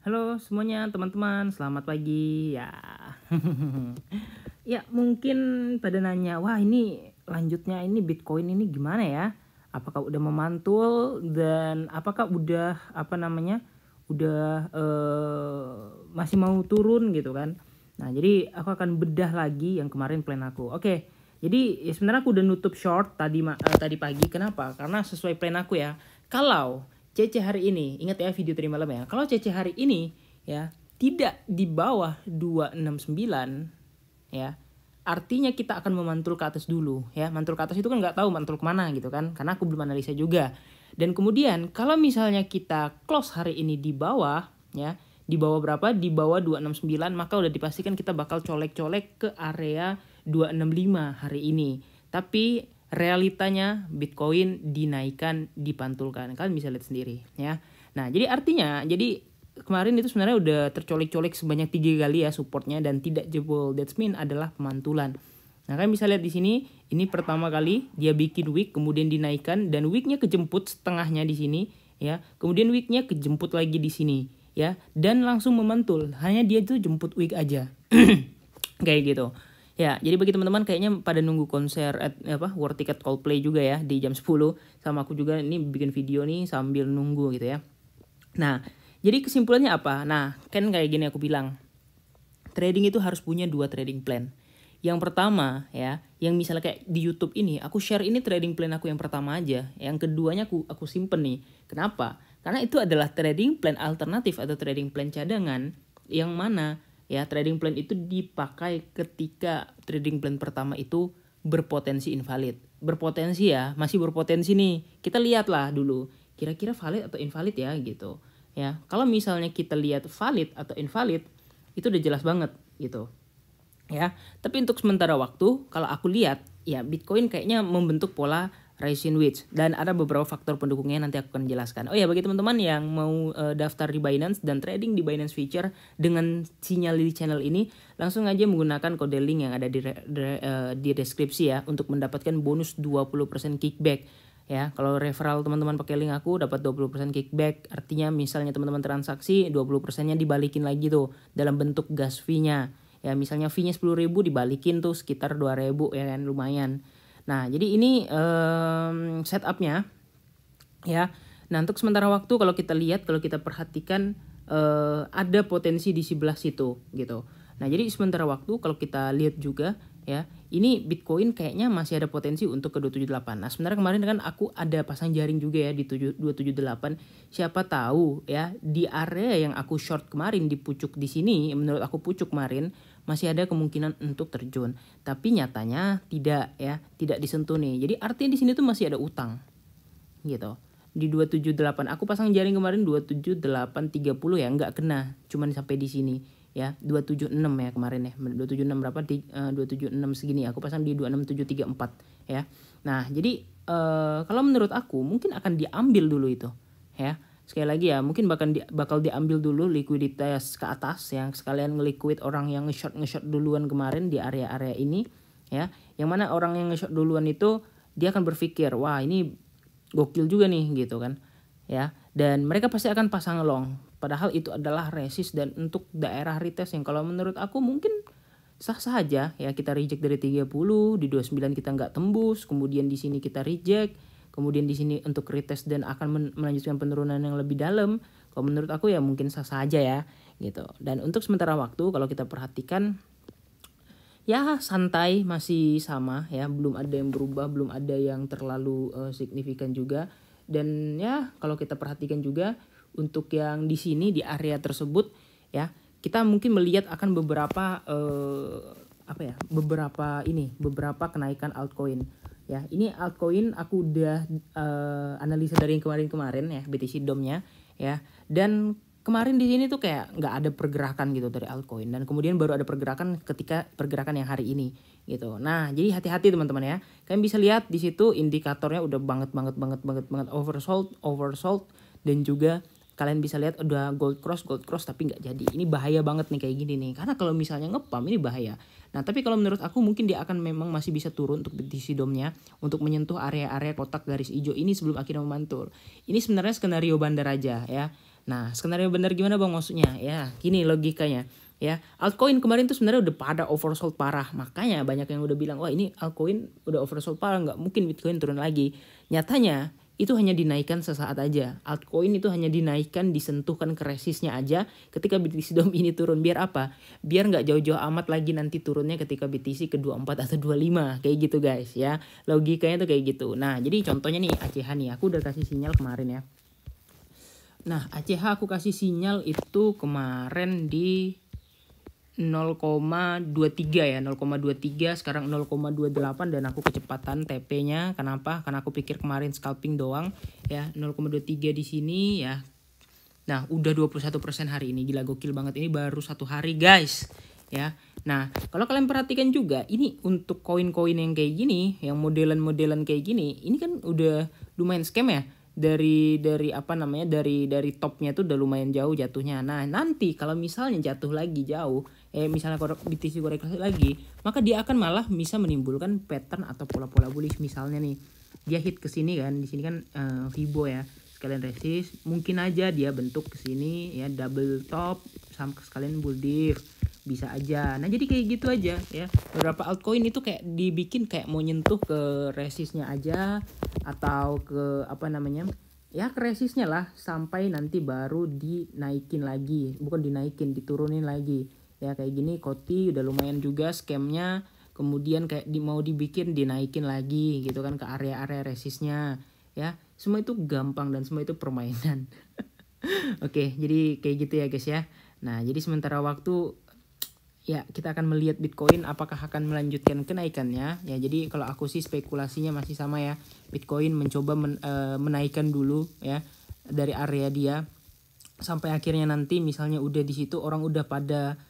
Halo semuanya teman-teman, selamat pagi ya. Ya mungkin pada nanya, wah ini lanjutnya ini Bitcoin ini gimana ya? Apakah udah memantul dan apakah udah udah masih mau turun gitu kan? Nah jadi aku akan bedah lagi yang kemarin plan aku. Oke, jadi ya sebenarnya aku udah nutup short tadi pagi. Kenapa? Karena sesuai plan aku ya. Kalau CC hari ini, ingat ya video tadi malam ya. Kalau CC hari ini ya tidak di bawah 269 ya, artinya kita akan memantul ke atas dulu ya. Mantul ke atas itu kan nggak tahu mantul kemana gitu kan, karena aku belum analisa juga. Dan kemudian kalau misalnya kita close hari ini di bawah ya, di bawah berapa? Di bawah 269, maka udah dipastikan kita bakal colek-colek ke area 265 hari ini. Tapi realitanya Bitcoin dinaikkan, dipantulkan. Kalian bisa lihat sendiri ya. Nah, jadi artinya kemarin itu sebenarnya udah tercolek-colek sebanyak 3 kali ya supportnya dan tidak jebol. That's mean adalah pemantulan. Nah, kalian bisa lihat di sini, ini pertama kali dia bikin wick kemudian dinaikkan dan wicknya kejemput setengahnya di sini ya. Kemudian wicknya kejemput lagi di sini ya dan langsung memantul. Hanya dia tuh jemput wick aja. Kayak gitu. Ya, jadi bagi teman-teman kayaknya pada nunggu konser War Ticket Coldplay juga ya di jam 10. Sama aku juga ini bikin video nih sambil nunggu gitu ya. Nah, jadi kesimpulannya apa? Nah, kan kayak gini aku bilang. Trading itu harus punya 2 trading plan. Yang pertama ya, yang misalnya kayak di YouTube ini, aku share ini trading plan aku yang pertama aja. Yang keduanya aku simpen nih. Kenapa? Karena itu adalah trading plan alternatif atau trading plan cadangan yang mana ya trading plan itu dipakai ketika trading plan pertama itu berpotensi invalid. Berpotensi ya, masih berpotensi nih. Kita lihatlah dulu, kira-kira valid atau invalid ya gitu. Ya, kalau misalnya kita lihat valid atau invalid, itu udah jelas banget gitu. Ya, tapi untuk sementara waktu kalau aku lihat ya Bitcoin kayaknya membentuk pola rising wedge dan ada beberapa faktor pendukungnya nanti aku akan jelaskan. Oh ya, bagi teman-teman yang mau daftar di Binance dan trading di Binance Future dengan sinyal di channel ini, langsung aja menggunakan kode link yang ada di deskripsi ya untuk mendapatkan bonus 20% kickback. Ya, kalau referral teman-teman pakai link aku dapat 20% kickback. Artinya misalnya teman-teman transaksi 20%-nya dibalikin lagi tuh dalam bentuk gas fee-nya. Ya, misalnya fee-nya 10.000 dibalikin tuh sekitar 2.000 ya kan, lumayan. Nah, jadi ini setupnya ya. Nah, untuk sementara waktu kalau kita lihat, kalau kita perhatikan ada potensi di sebelah situ gitu. Nah, jadi sementara waktu kalau kita lihat juga ya, ini Bitcoin kayaknya masih ada potensi untuk ke 278. Nah, sebenarnya kemarin kan aku ada pasang jaring juga ya di 278. Siapa tahu ya di area yang aku short kemarin di pucuk di sini, menurut aku pucuk kemarin masih ada kemungkinan untuk terjun. Tapi nyatanya tidak ya, tidak disentuh nih. Jadi artinya di sini tuh masih ada utang. Gitu. Di 278 aku pasang jaring kemarin 278.30 ya, nggak kena, cuman sampai di sini ya. 276 ya kemarin ya. 276 berapa? 276 segini. Aku pasang di 26734 ya. Nah, jadi kalau menurut aku mungkin akan diambil dulu itu ya. Sekali lagi ya, mungkin bakal diambil dulu likuiditas ke atas yang sekalian ngeliquid orang yang nge-short duluan kemarin di area-area ini ya. Yang mana orang yang nge-short duluan itu dia akan berpikir, wah ini gokil juga nih gitu kan ya, dan mereka pasti akan pasang long, padahal itu adalah resist dan untuk daerah retest yang kalau menurut aku mungkin sah-sah aja ya. Kita reject dari 30 di 29 kita nggak tembus, kemudian di sini kita reject, kemudian di sini untuk retest dan akan melanjutkan penurunan yang lebih dalam. Kalau menurut aku ya mungkin sah-sah aja ya gitu. Dan untuk sementara waktu kalau kita perhatikan ya santai, masih sama ya, belum ada yang berubah, belum ada yang terlalu signifikan juga. Dan ya kalau kita perhatikan juga untuk yang di sini di area tersebut ya, kita mungkin melihat akan beberapa beberapa kenaikan altcoin ya. Ini altcoin aku udah analisa dari yang kemarin ya, BTC DOM-nya ya. Dan kemarin di sini tuh kayak nggak ada pergerakan gitu dari altcoin, dan kemudian baru ada pergerakan ketika pergerakan yang hari ini gitu. Nah, jadi hati-hati teman-teman ya. Kalian bisa lihat di situ indikatornya udah banget oversold, dan juga kalian bisa lihat udah gold cross tapi nggak jadi. Ini bahaya banget nih kayak gini nih. Karena kalau misalnya ngepam ini bahaya. Nah, tapi kalau menurut aku mungkin dia akan memang masih bisa turun untuk BTC DOM-nya untuk menyentuh area-area kotak garis hijau ini sebelum akhirnya memantul. Ini sebenarnya skenario bandar aja ya. Nah, skenario benar gimana Bang maksudnya? Ya, gini logikanya. Ya, altcoin kemarin tuh sebenarnya udah pada oversold parah. Makanya banyak yang udah bilang, "Wah, ini altcoin udah oversold parah, nggak mungkin Bitcoin turun lagi." Nyatanya itu hanya dinaikkan sesaat aja. Altcoin itu hanya dinaikkan, disentuhkan ke resistnya aja ketika BTC Dom ini turun. Biar apa? Biar nggak jauh-jauh amat lagi nanti turunnya ketika BTC ke 24 atau 25. Kayak gitu guys ya. Logikanya tuh kayak gitu. Nah, jadi contohnya nih ACH nih. Aku udah kasih sinyal kemarin ya. Nah, ACH aku kasih sinyal itu kemarin di 0,23 ya, 0,23 sekarang 0,28 dan aku kecepatan TP-nya. Kenapa? Karena aku pikir kemarin scalping doang ya, 0,23 di sini ya. Nah, udah 21% hari ini. Gila gokil banget, ini baru 1 hari, guys. Ya. Nah, kalau kalian perhatikan juga, ini untuk koin-koin yang kayak gini, yang modelan-modelan kayak gini, ini kan udah lumayan scam ya. Dari apa namanya? Dari topnya tuh udah lumayan jauh jatuhnya. Nah, nanti kalau misalnya jatuh lagi jauh, misalnya BTC koreksi lagi, maka dia akan malah bisa menimbulkan pattern atau pola-pola bullish. Misalnya nih, dia hit ke sini kan, di sini kan Fibo ya. Sekalian resist, mungkin aja dia bentuk ke sini ya, double top sama sekalian bull div, bisa aja. Nah, jadi kayak gitu aja ya. Beberapa altcoin itu kayak dibikin kayak mau nyentuh ke resistnya aja atau ke apa namanya? Ya ke resistnya lah, sampai nanti baru dinaikin lagi. Bukan dinaikin, diturunin lagi. Ya kayak gini Koti udah lumayan juga scamnya. Kemudian kayak mau dibikin dinaikin lagi gitu kan ke area-area resistnya. Ya, semua itu gampang dan semua itu permainan. Oke, jadi kayak gitu ya guys ya. Nah, jadi sementara waktu ya kita akan melihat Bitcoin apakah akan melanjutkan kenaikannya. Ya, jadi kalau aku sih spekulasinya masih sama ya. Bitcoin mencoba menaikkan dulu ya dari area dia sampai akhirnya nanti misalnya udah di situ orang udah pada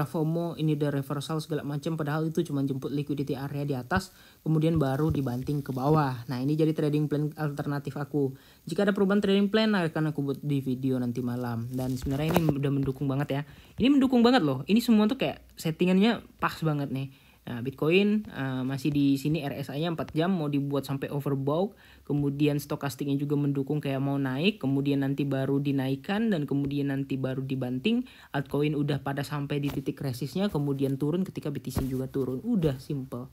FOMO, ini udah reversal segala macam, padahal itu cuma jemput liquidity area di atas, kemudian baru dibanting ke bawah. Nah, ini jadi trading plan alternatif aku. Jika ada perubahan trading plan akan aku buat di video nanti malam. Dan sebenarnya ini udah mendukung banget ya. Ini mendukung banget loh. Ini semua tuh kayak settingannya pas banget nih. Nah, Bitcoin masih di sini RSI-nya 4 jam mau dibuat sampai overbought, kemudian stokastiknya juga mendukung kayak mau naik, kemudian nanti baru dinaikkan dan kemudian nanti baru dibanting. Altcoin udah pada sampai di titik resistnya, kemudian turun ketika BTC juga turun. Udah simple.